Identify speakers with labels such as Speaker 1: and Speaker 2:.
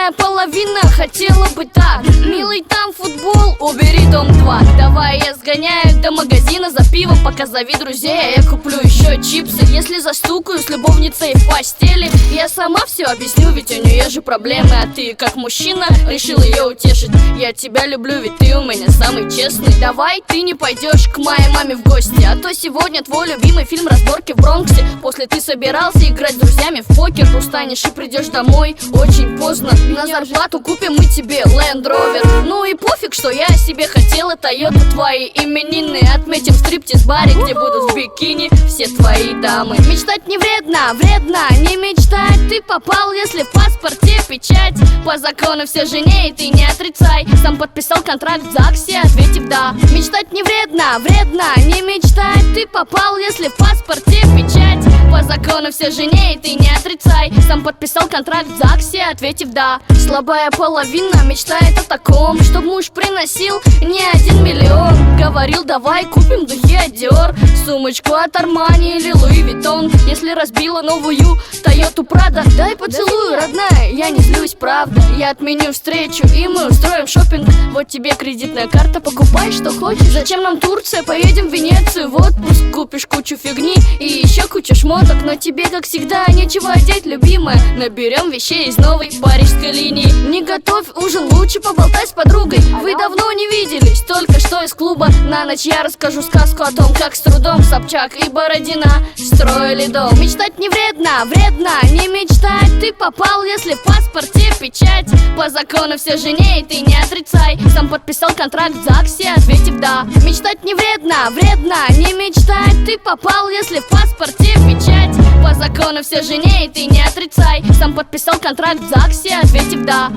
Speaker 1: Слабая половина хотела бы так: милый, там футбол, убери дом 2. Давай я сгоняю до магазина за пивом, пока зови друзей, а я куплю еще чипсы. Если застукаю с любовницей в постели, я сама все объясню, ведь у нее же проблемы. А ты, как мужчина, решил ее утешить. Я тебя люблю, ведь ты у меня самый честный. Давай ты не пойдешь к моей маме в гости, а то сегодня твой любимый фильм «Разборки в Бронксе». После ты собирался играть с друзьями в покер, устанешь и придешь домой очень поздно. На зарплату купим мы тебе Land Rover. Ну и пофиг, что я себе хотела Toyota. Твои именины отметим в стриптиз-баре, где будут в бикини все твои дамы. Мечтать не вредно, вредно не мечтать. Ты попал, если в паспорте печать. По закону все жене, и ты не отрицай. Сам подписал контракт в ЗАГСе, ответив да. Мечтать не вредно, вредно не мечтать. Ты попал, если в паспорте печать. По закону все жене, и ты не отрицай. Сам подписал контракт в ЗАГСе, ответив да. Слабая половина мечтает о таком, чтоб муж приносил не 1 миллион. Говорил, давай купим духи от Dior, сумочку от Armani или Louis Vuitton. Если разбила новую Toyota Prado, дай поцелую, родная, я не злюсь, правда. Я отменю встречу, и мы устроим шопинг. Вот тебе кредитная карта, покупай, что хочешь. Зачем нам Турция, поедем в Венецию в отпуск. Купишь кучу фигни и еще кучу шмоток. Но тебе, как всегда, нечего одеть, любимая. Наберем вещей из новой парижской линии. Не готовь ужин, лучше поболтай с подругой. Вы давно не виделись, только что из клуба. На ночь я расскажу сказку о том, как с трудом Собчак и Бородина строили дом. Мечтать не вредно, вредно не мечтать. Ты попал, если в паспорте печать. По закону все жене, и ты не отрицай. Сам подписал контракт в ЗАГСе, ответив да. Мечтать не вредно, вредно не мечтать. Ты попал, если в паспорте печать. По закону все жене, и ты не отрицай. Сам подписал контракт в ЗАГСе, ответив да.